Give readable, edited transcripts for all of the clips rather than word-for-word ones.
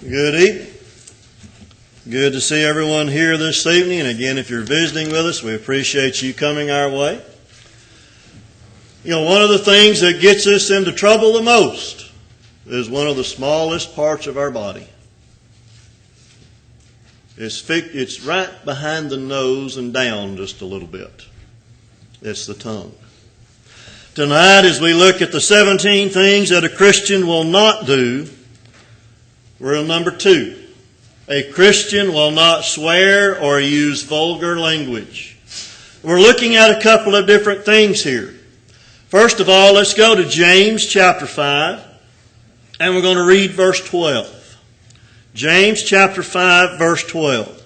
Good evening. Good to see everyone here this evening. And again, if you're visiting with us, we appreciate you coming our way. You know, one of the things that gets us into trouble the most is one of the smallest parts of our body. It's right behind the nose and down just a little bit. It's the tongue. Tonight, as we look at the 17 things that a Christian will not do, we're on number 2. A Christian will not swear or use vulgar language. We're looking at a couple of different things here. First of all, let's go to James chapter 5, and we're going to read verse 12. James chapter 5, verse 12.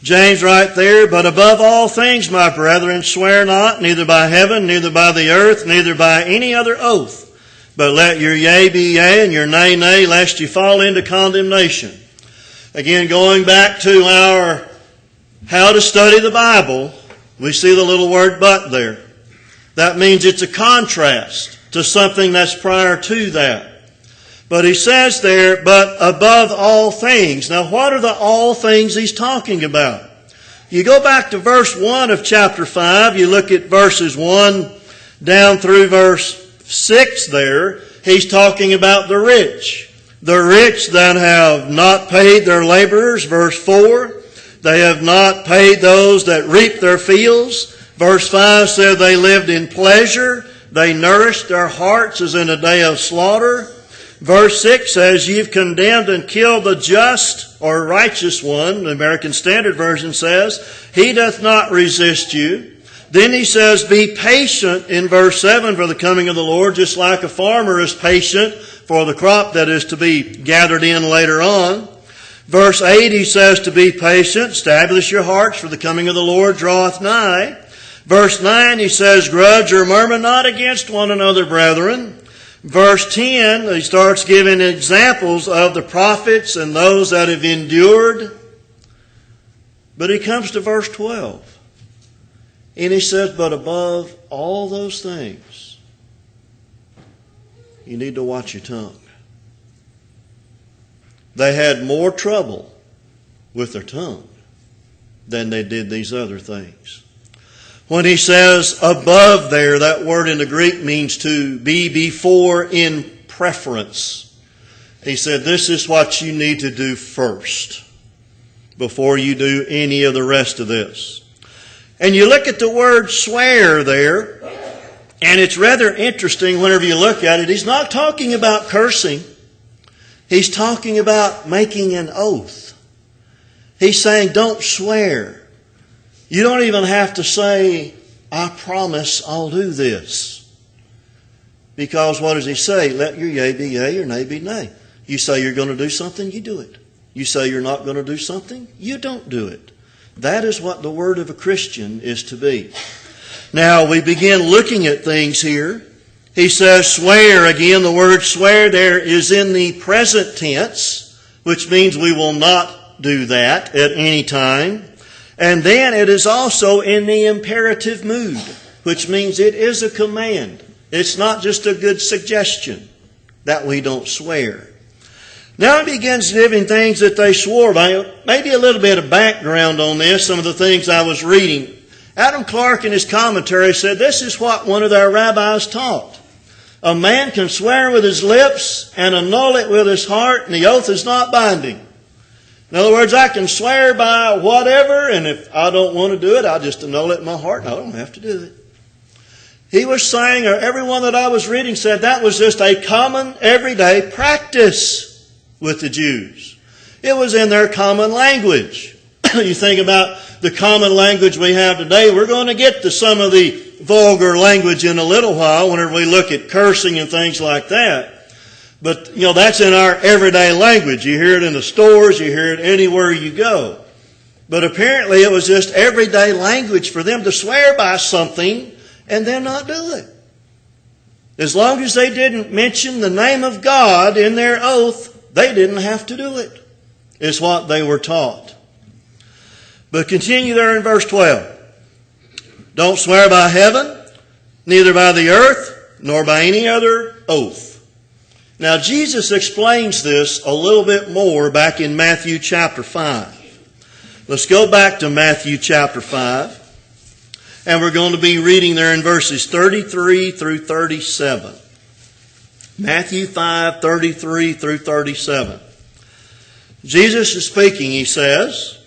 James right there, "But above all things, my brethren, swear not, neither by heaven, neither by the earth, neither by any other oath. But let your yea be yea, and your nay, nay, lest you fall into condemnation." Again, going back to our how to study the Bible, we see the little word "but" there. That means it's a contrast to something that's prior to that. But he says there, "but above all things." Now, what are the all things he's talking about? You go back to verse 1 of chapter 5, you look at verses 1 down through verse 6 there, he's talking about the rich. The rich that have not paid their laborers, verse 4. They have not paid those that reap their fields. Verse 5 said they lived in pleasure. They nourished their hearts as in a day of slaughter. Verse 6 says, "You've condemned and killed the just or righteous one." The American Standard Version says, "He doth not resist you." Then he says, "Be patient," in verse 7, "for the coming of the Lord, just like a farmer is patient for the crop that is to be gathered in later on." Verse 8, he says to be patient, "Establish your hearts, for the coming of the Lord draweth nigh." Verse 9, he says, "Grudge or murmur not against one another, brethren." Verse 10, he starts giving examples of the prophets and those that have endured. But he comes to verse 12. And he says, "But above all those things, you need to watch your tongue." They had more trouble with their tongue than they did these other things. When he says above there, that word in the Greek means to be before in preference. He said this is what you need to do first before you do any of the rest of this. And you look at the word swear there, and it's rather interesting whenever you look at it. He's not talking about cursing. He's talking about making an oath. He's saying don't swear. You don't even have to say, "I promise I'll do this." Because what does he say? Let your yea be yea, your nay be nay. You say you're going to do something, you do it. You say you're not going to do something, you don't do it. That is what the word of a Christian is to be. Now, we begin looking at things here. He says swear. Again, the word swear there is in the present tense, which means we will not do that at any time. And then it is also in the imperative mood, which means it is a command. It's not just a good suggestion that we don't swear. Now he begins giving things that they swore by. Maybe a little bit of background on this, some of the things I was reading. Adam Clark in his commentary said this is what one of their rabbis taught. A man can swear with his lips and annul it with his heart, and the oath is not binding. In other words, I can swear by whatever, and if I don't want to do it, I'll just annul it in my heart, and I don't have to do it. He was saying, or everyone that I was reading said that was just a common, everyday practice with the Jews. It was in their common language. You think about the common language we have today, we're going to get to some of the vulgar language in a little while whenever we look at cursing and things like that. But, that's in our everyday language. You hear it in the stores, you hear it anywhere you go. But apparently it was just everyday language for them to swear by something and then not do it. As long as they didn't mention the name of God in their oath, they didn't have to do it, is what they were taught. But continue there in verse 12. "Don't swear by heaven, neither by the earth, nor by any other oath." Now, Jesus explains this a little bit more back in Matthew chapter 5. Let's go back to Matthew chapter 5. And we're going to be reading there in verses 33 through 37. Matthew 5, 33 through 37. Jesus is speaking. He says,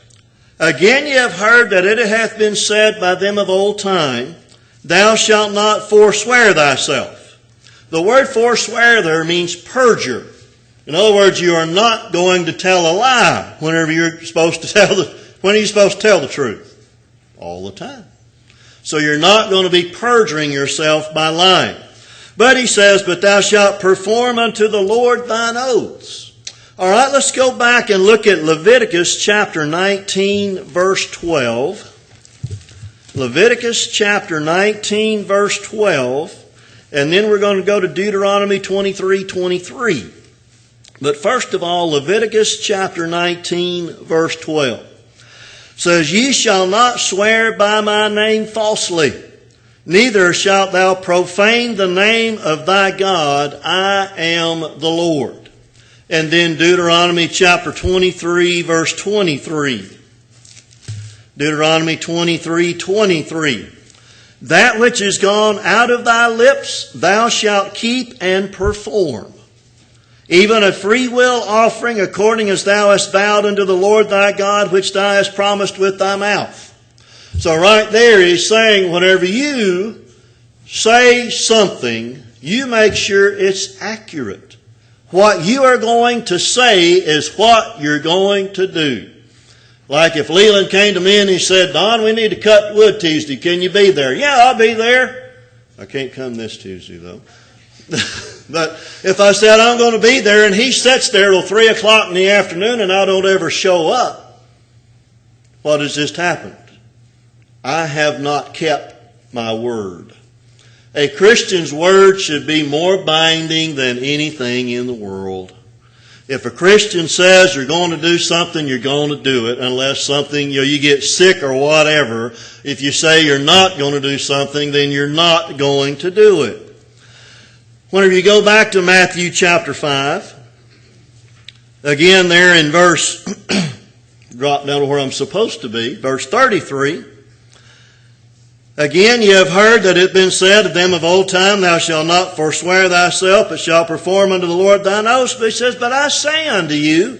"Again ye have heard that it hath been said by them of old time, Thou shalt not forswear thyself." The word forswear there means perjure. In other words, you are not going to tell a lie whenever you're supposed to tell when are you supposed to tell the truth? All the time. So you're not going to be perjuring yourself by lying. But he says, "But thou shalt perform unto the Lord thine oaths." All right, let's go back and look at Leviticus chapter 19, verse 12. Leviticus chapter 19, verse 12. And then we're going to go to Deuteronomy 23:23. But first of all, Leviticus chapter 19, verse 12 says, "Ye shall not swear by my name falsely, neither shalt thou profane the name of thy God. I am the Lord." And then Deuteronomy chapter 23, verse 23. Deuteronomy 23:23. "That which is gone out of thy lips, thou shalt keep and perform. Even a freewill offering, according as thou hast vowed unto the Lord thy God, which thou hast promised with thy mouth." So right there he's saying, whenever you say something, you make sure it's accurate. What you are going to say is what you're going to do. Like if Leland came to me and he said, "Don, we need to cut wood Tuesday. Can you be there?" "Yeah, I'll be there." I can't come this Tuesday though. But if I said I'm going to be there and he sits there till 3 o'clock in the afternoon and I don't ever show up, what has just happened? I have not kept my word. A Christian's word should be more binding than anything in the world. If a Christian says you're going to do something, you're going to do it, unless something, you get sick or whatever. If you say you're not going to do something, then you're not going to do it. Whenever you go back to Matthew chapter 5, again there in verse, drop down to where I'm supposed to be, verse 33. "Again ye have heard that it hath been said of them of old time, Thou shalt not forswear thyself, but shalt perform unto the Lord thine oaths." But he says, "But I say unto you,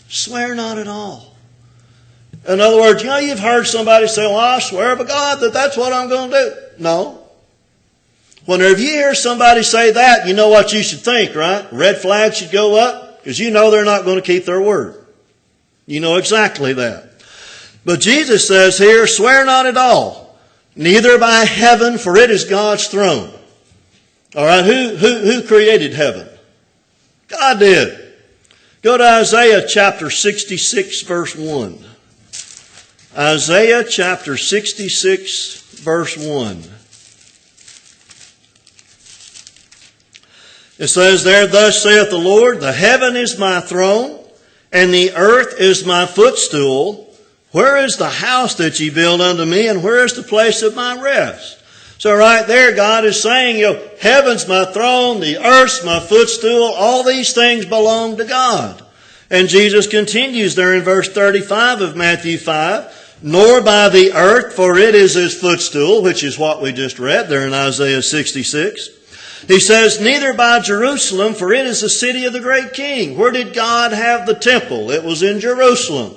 swear not at all." In other words, you've heard somebody say, "Well, I swear by God that that's what I'm going to do." No. Whenever you hear somebody say that, you know what you should think, right? Red flag should go up, because you know they're not going to keep their word. You know exactly that. But Jesus says here, "Swear not at all. Neither by heaven, for it is God's throne." All right, who created heaven? God did. Go to Isaiah chapter 66, verse 1. Isaiah chapter 66, verse 1. It says there, "Thus saith the Lord, the heaven is my throne, and the earth is my footstool. Where is the house that ye build unto me, and where is the place of my rest?" So right there, God is saying, heaven's my throne, the earth's my footstool, all these things belong to God. And Jesus continues there in verse 35 of Matthew 5, "Nor by the earth, for it is his footstool," which is what we just read there in Isaiah 66. He says, "Neither by Jerusalem, for it is the city of the great king." Where did God have the temple? It was in Jerusalem.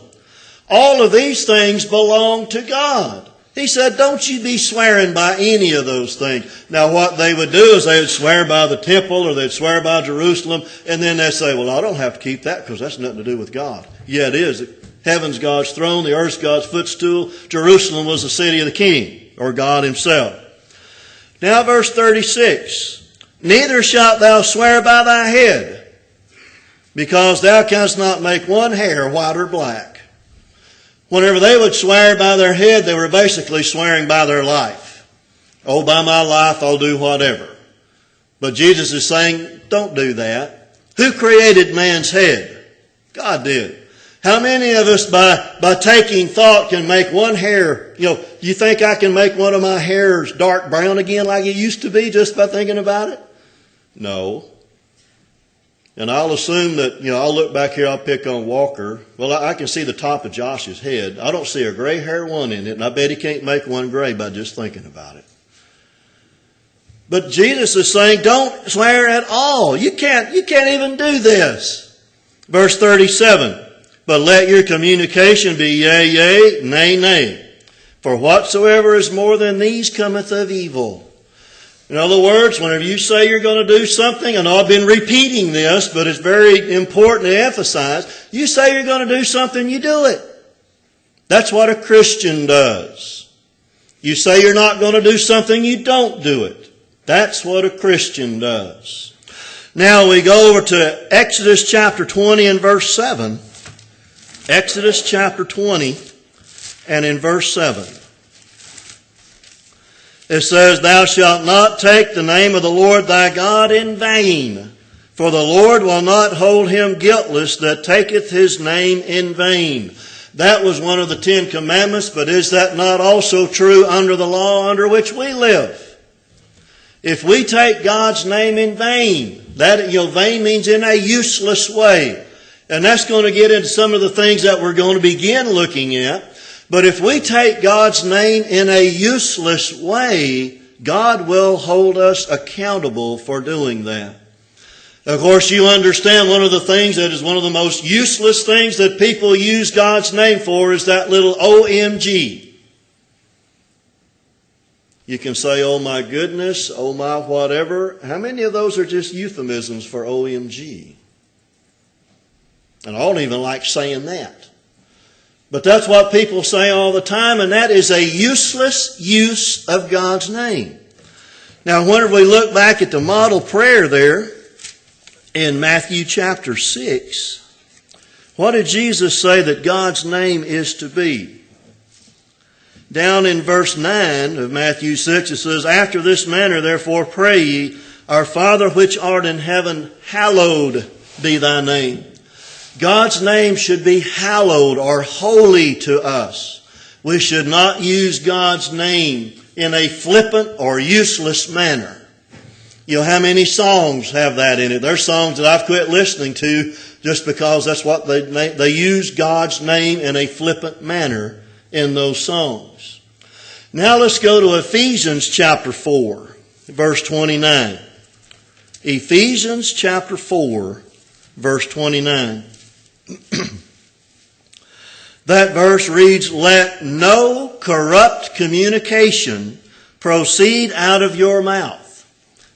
All of these things belong to God. He said, don't you be swearing by any of those things. Now what they would do is they would swear by the temple or they'd swear by Jerusalem, and then they'd say, "Well, I don't have to keep that because that's nothing to do with God." Yeah, it is. Heaven's God's throne, the earth's God's footstool. Jerusalem was the city of the king, or God himself. Now verse 36. "Neither shalt thou swear by thy head, because thou canst not make one hair white or black." Whenever they would swear by their head, they were basically swearing by their life. "Oh, by my life, I'll do whatever." But Jesus is saying, don't do that. Who created man's head? God did. How many of us, by taking thought, can make one hair, you think I can make one of my hairs dark brown again like it used to be just by thinking about it? No. And I'll assume that, I'll look back here, I'll pick on Walker. Well, I can see the top of Josh's head. I don't see a gray hair one in it, and I bet he can't make one gray by just thinking about it. But Jesus is saying, don't swear at all. You can't even do this. Verse 37, but let your communication be yea, yea, nay, nay. For whatsoever is more than these cometh of evil. In other words, whenever you say you're going to do something, and I've been repeating this, but it's very important to emphasize, you say you're going to do something, you do it. That's what a Christian does. You say you're not going to do something, you don't do it. That's what a Christian does. Now we go over to Exodus chapter 20 and verse 7. Exodus chapter 20 and in verse 7. It says, thou shalt not take the name of the Lord thy God in vain, for the Lord will not hold him guiltless that taketh his name in vain. That was one of the 10 commandments, but is that not also true under the law under which we live? If we take God's name in vain, that vain means in a useless way. And that's going to get into some of the things that we're going to begin looking at. But if we take God's name in a useless way, God will hold us accountable for doing that. Of course, you understand one of the things that is one of the most useless things that people use God's name for is that little OMG. You can say, oh my goodness, oh my whatever. How many of those are just euphemisms for OMG? And I don't even like saying that. But that's what people say all the time, and that is a useless use of God's name. Now, whenever we look back at the model prayer there in Matthew chapter 6, what did Jesus say that God's name is to be? Down in verse 9 of Matthew 6, it says, after this manner, therefore, pray ye, our Father which art in heaven, hallowed be thy name. God's name should be hallowed or holy to us. We should not use God's name in a flippant or useless manner. How many songs have that in it? There's songs that I've quit listening to just because that's what they use God's name in a flippant manner in those songs. Now let's go to Ephesians chapter 4, verse 29. Ephesians chapter 4, verse 29. That verse reads, let no corrupt communication proceed out of your mouth,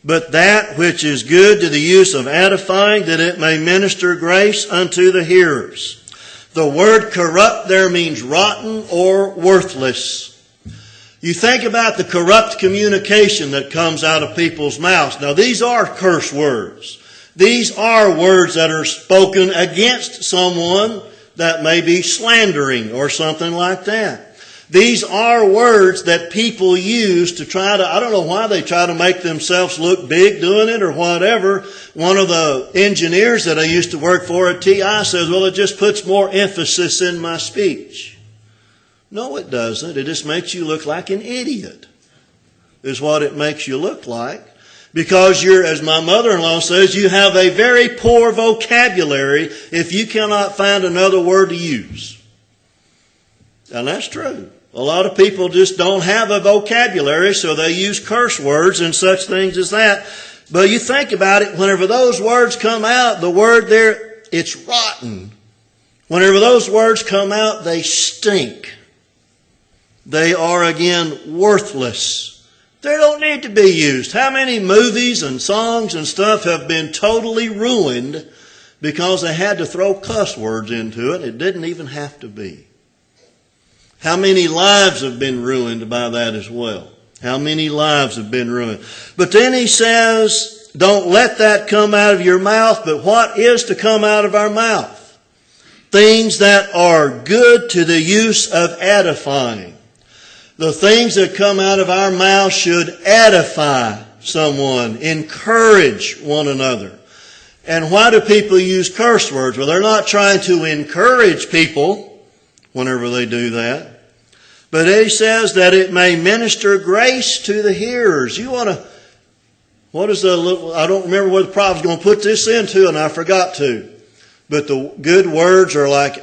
but that which is good to the use of edifying, that it may minister grace unto the hearers. The word corrupt there means rotten or worthless. You think about the corrupt communication that comes out of people's mouths. Now these are curse words. These are words that are spoken against someone that may be slandering or something like that. These are words that people use to try to, I don't know why they try to make themselves look big doing it or whatever. One of the engineers that I used to work for at TI says, well, it just puts more emphasis in my speech. No, it doesn't. It just makes you look like an idiot, is what it makes you look like. Because you're, as my mother-in-law says, you have a very poor vocabulary if you cannot find another word to use. And that's true. A lot of people just don't have a vocabulary, so they use curse words and such things as that. But you think about it, whenever those words come out, the word there, it's rotten. Whenever those words come out, they stink. They are, again, worthless. They don't need to be used. How many movies and songs and stuff have been totally ruined because they had to throw cuss words into it? It didn't even have to be. How many lives have been ruined by that as well? How many lives have been ruined? But then he says, don't let that come out of your mouth, but what is to come out of our mouth? Things that are good to the use of edifying. The things that come out of our mouth should edify someone, encourage one another. And why do people use curse words? Well, they're not trying to encourage people whenever they do that. But he says that it may minister grace to the hearers. You want What is I don't remember where the prophet's going to put this into, and I forgot to. But the good words are like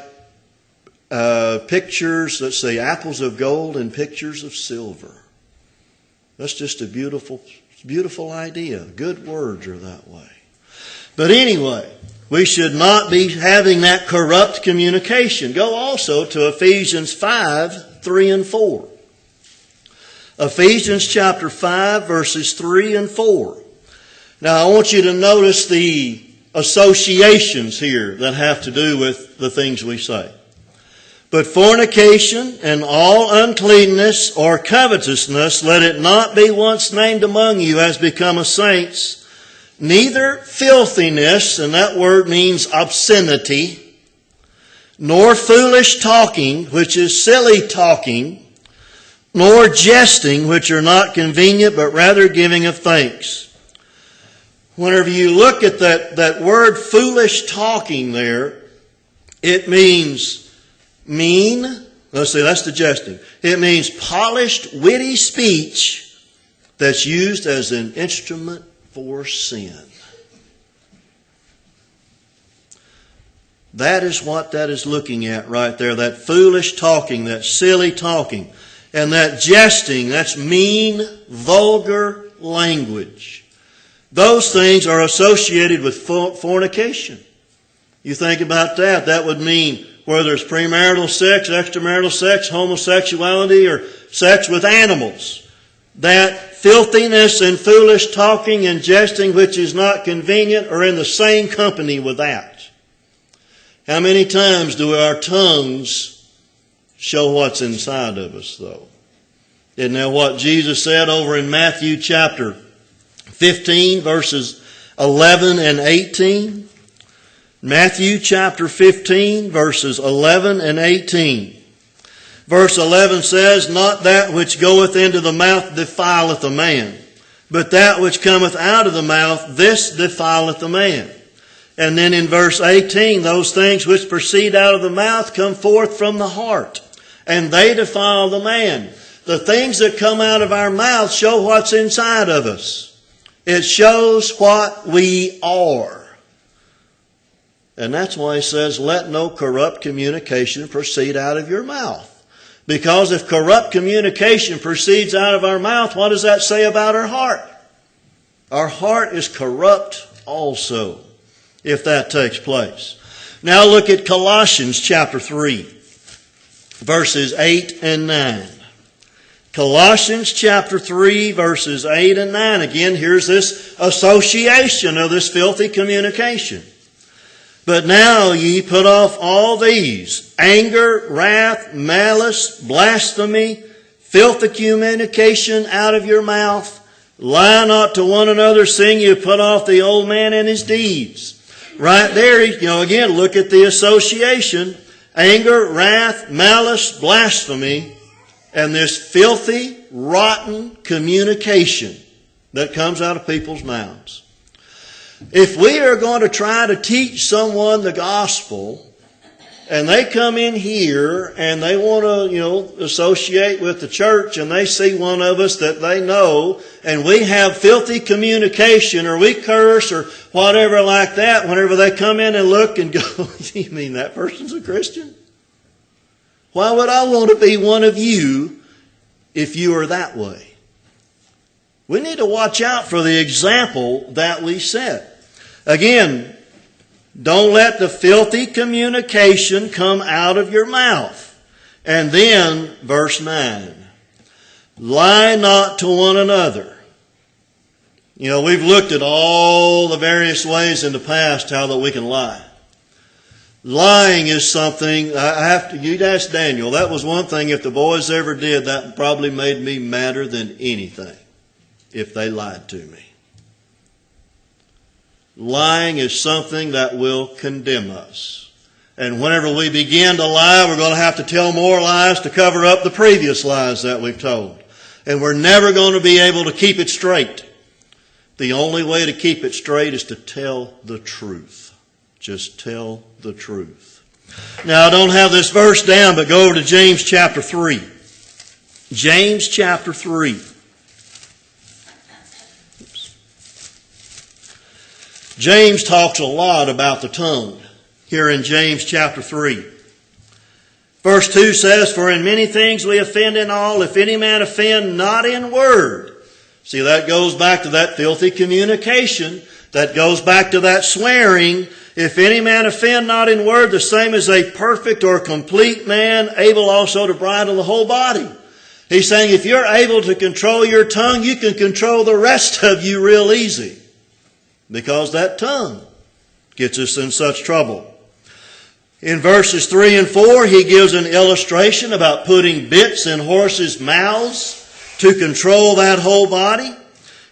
pictures, let's say, apples of gold and pictures of silver. That's just a beautiful idea. Good words are that way. But anyway, we should not be having that corrupt communication. Go also to Ephesians 5, 3 and 4. Ephesians chapter 5, verses 3 and 4. Now I want you to notice the associations here that have to do with the things we say. But fornication and all uncleanness or covetousness, let it not be once named among you as becometh saints, neither filthiness, and that word means obscenity, nor foolish talking, which is silly talking, nor jesting, which are not convenient, but rather giving of thanks. Whenever you look at that word foolish talking there, it means mean. Let's see, that's the jesting. It means polished, witty speech that's used as an instrument for sin. That is what that is looking at right there. That foolish talking, that silly talking. And that jesting, that's mean, vulgar language. Those things are associated with fornication. You think about that. That would mean whether it's premarital sex, extramarital sex, homosexuality, or sex with animals. That filthiness and foolish talking and jesting which is not convenient are in the same company with that. How many times do our tongues show what's inside of us, though? Isn't that what Jesus said over in Matthew chapter 15, verses 11 and 18? Matthew chapter 15, verses 11 and 18. Verse 11 says, not that which goeth into the mouth defileth a man, but that which cometh out of the mouth, this defileth a man. And then in verse 18, those things which proceed out of the mouth come forth from the heart, and they defile the man. The things that come out of our mouth show what's inside of us. It shows what we are. And that's why he says, let no corrupt communication proceed out of your mouth. Because if corrupt communication proceeds out of our mouth, what does that say about our heart? Our heart is corrupt also, if that takes place. Now look at Colossians chapter 3, verses 8 and 9. Colossians chapter 3, verses 8 and 9. Again, here's this association of this filthy communication. But now ye put off all these: anger, wrath, malice, blasphemy, filthy communication out of your mouth. Lie not to one another, seeing you put off the old man and his deeds. Right there, again, look at the association. Anger, wrath, malice, blasphemy, and this filthy, rotten communication that comes out of people's mouths. If we are going to try to teach someone the gospel, and they come in here and they want to, associate with the church, and they see one of us that they know, and we have filthy communication, or we curse, or whatever like that, whenever they come in and look and go, you mean that person's a Christian? Why would I want to be one of you if you are that way? We need to watch out for the example that we set. Again, don't let the filthy communication come out of your mouth. And then, verse 9, lie not to one another. We've looked at all the various ways in the past how that we can lie. Lying is something, you'd ask Daniel, that was one thing, if the boys ever did, that probably made me madder than anything, if they lied to me. Lying is something that will condemn us. And whenever we begin to lie, we're going to have to tell more lies to cover up the previous lies that we've told. And we're never going to be able to keep it straight. The only way to keep it straight is to tell the truth. Just tell the truth. Now, I don't have this verse down, but go over to James chapter 3. James chapter 3. James talks a lot about the tongue here in James chapter 3. Verse 2 says, "For in many things we offend in all, if any man offend not in word." See, that goes back to that filthy communication. That goes back to that swearing. "If any man offend not in word, the same is a perfect or complete man, able also to bridle the whole body." He's saying if you're able to control your tongue, you can control the rest of you real easy. Because that tongue gets us in such trouble. In verses 3 and 4, he gives an illustration about putting bits in horses' mouths to control that whole body.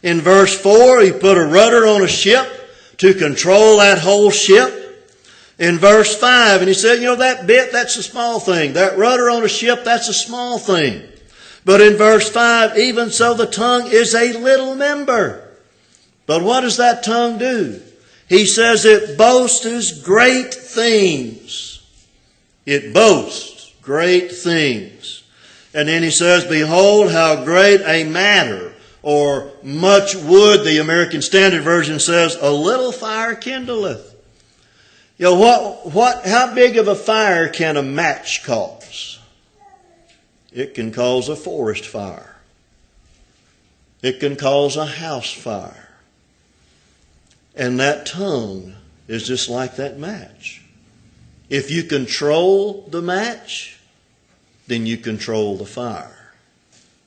In verse 4, he put a rudder on a ship to control that whole ship. In verse 5, and he said, that bit, that's a small thing. That rudder on a ship, that's a small thing. But in verse 5, even so the tongue is a little member. But what does that tongue do? He says it boasts great things. It boasts great things. And then he says, "Behold how great a matter," or "much wood," the American Standard Version says, "a little fire kindleth." How big of a fire can a match cause? It can cause a forest fire. It can cause a house fire. And that tongue is just like that match. If you control the match, then you control the fire.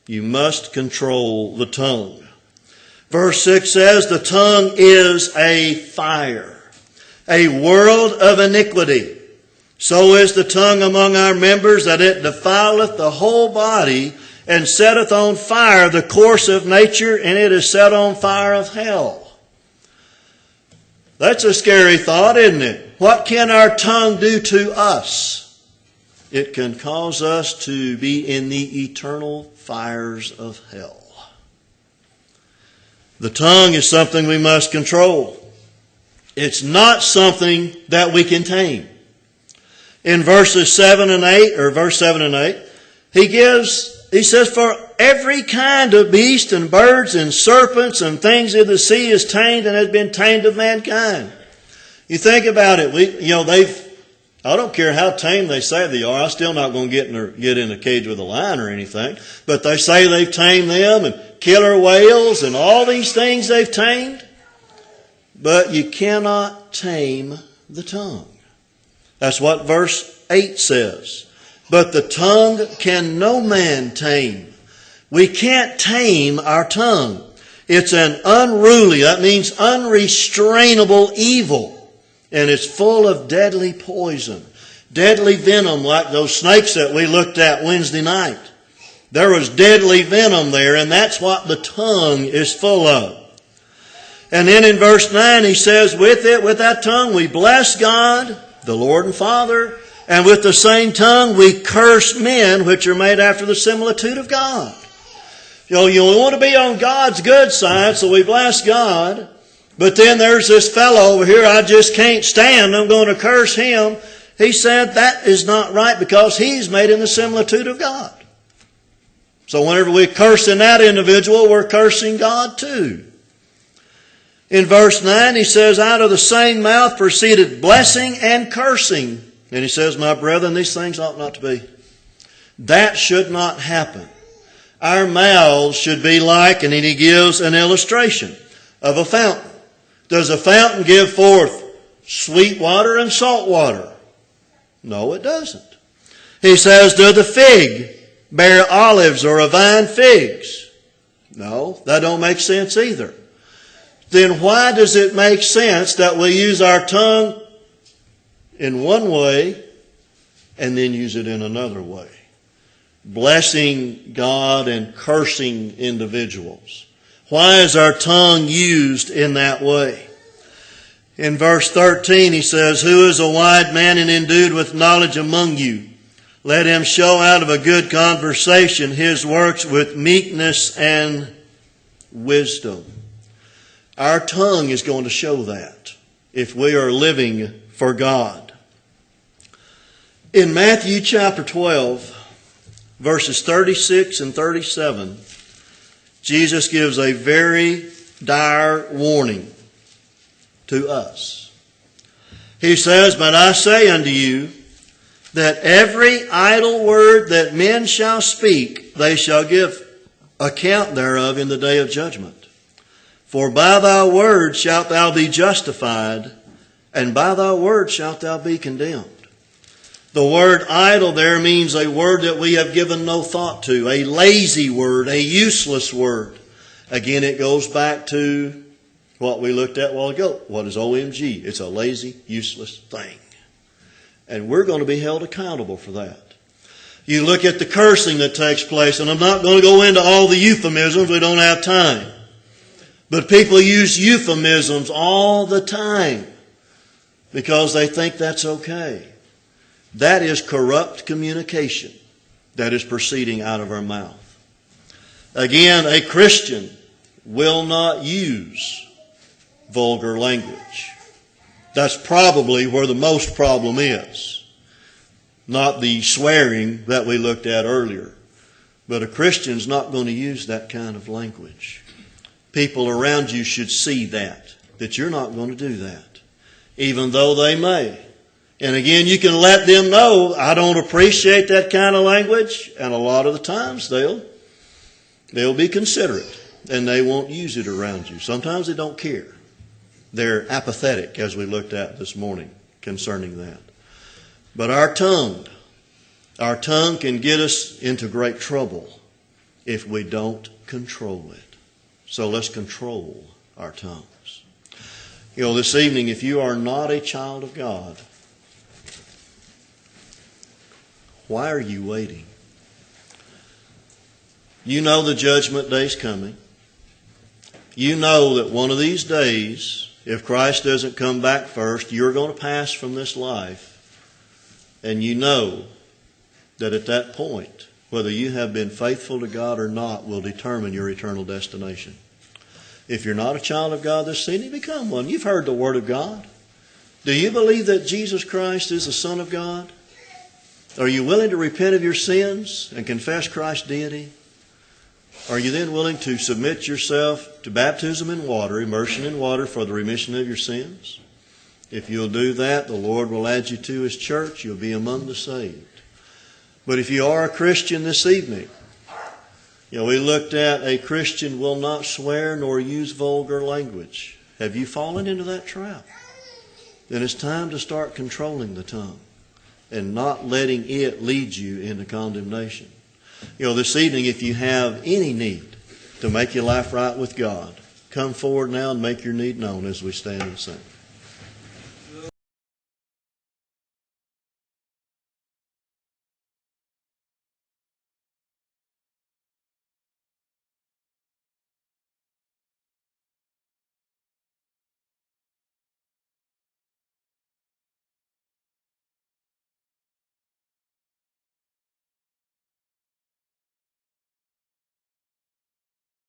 You must control the tongue. Verse 6 says, "The tongue is a fire, a world of iniquity. So is the tongue among our members, that it defileth the whole body, and setteth on fire the course of nature, and it is set on fire of hell." That's a scary thought, isn't it? What can our tongue do to us? It can cause us to be in the eternal fires of hell. The tongue is something we must control. It's not something that we can tame. In verses 7 and 8, or verse 7 and 8, he says, "For every kind of beast and birds and serpents and things of the sea is tamed and has been tamed of mankind." You think about it. I don't care how tame they say they are. I'm still not going to get in a cage with a lion or anything. But they say they've tamed them, and killer whales and all these things they've tamed. But you cannot tame the tongue. That's what verse 8 says. "But the tongue can no man tame." We can't tame our tongue. It's an unruly, that means unrestrainable evil. And it's full of deadly poison. Deadly venom, like those snakes that we looked at Wednesday night. There was deadly venom there, and that's what the tongue is full of. And then in verse 9 he says, with that tongue we bless God, the Lord and Father, and with the same tongue we curse men which are made after the similitude of God. You want to be on God's good side, so we bless God. But then there's this fellow over here I just can't stand. I'm going to curse him. He said that is not right because he's made in the similitude of God. So whenever we curse in that individual, we're cursing God too. In verse 9 he says, out of the same mouth proceeded blessing and cursing. And he says, my brethren, these things ought not to be. That should not happen. Our mouths should be like, and then he gives an illustration of a fountain. Does a fountain give forth sweet water and salt water? No, it doesn't. He says, does the fig bear olives or a vine figs? No, that don't make sense either. Then why does it make sense that we use our tongue in one way and then use it in another way? Blessing God and cursing individuals. Why is our tongue used in that way? In verse 13 he says, who is a wise man and endued with knowledge among you? Let him show out of a good conversation his works with meekness and wisdom. Our tongue is going to show that if we are living for God. In Matthew chapter 12, verses 36 and 37, Jesus gives a very dire warning. to us. He says, "But I say unto you, that every idle word that men shall speak, they shall give account thereof in the day of judgment. For by thy word shalt thou be justified, and by thy word shalt thou be condemned." The word idle there means a word that we have given no thought to, a lazy word, a useless word. Again, it goes back to what we looked at a while ago. What is OMG? It's a lazy, useless thing. And we're going to be held accountable for that. You look at the cursing that takes place, and I'm not going to go into all the euphemisms, we don't have time. But people use euphemisms all the time because they think that's okay. That is corrupt communication that is proceeding out of our mouth. Again, a Christian will not use vulgar language. That's probably where the most problem is. Not the swearing that we looked at earlier. But a Christian's not going to use that kind of language. People around you should see that you're not going to do that, even though they may. And again, you can let them know, I don't appreciate that kind of language, and a lot of the times they'll be considerate, and they won't use it around you. Sometimes they don't care. They're apathetic, as we looked at this morning concerning that. But our tongue can get us into great trouble if we don't control it. So let's control our tongues. This evening, if you are not a child of God, why are you waiting? You know the judgment day's coming. You know that one of these days, if Christ doesn't come back first, you're going to pass from this life. And you know that at that point, whether you have been faithful to God or not will determine your eternal destination. If you're not a child of God this evening, become one. You've heard the Word of God. Do you believe that Jesus Christ is the Son of God? Are you willing to repent of your sins and confess Christ's deity? Are you then willing to submit yourself to baptism in water, immersion in water for the remission of your sins? If you'll do that, the Lord will add you to His church. You'll be among the saved. But if you are a Christian this evening, we looked at a Christian will not swear nor use vulgar language. Have you fallen into that trap? Then it's time to start controlling the tongue and not letting it lead you into condemnation. This evening, if you have any need to make your life right with God, come forward now and make your need known as we stand and sing.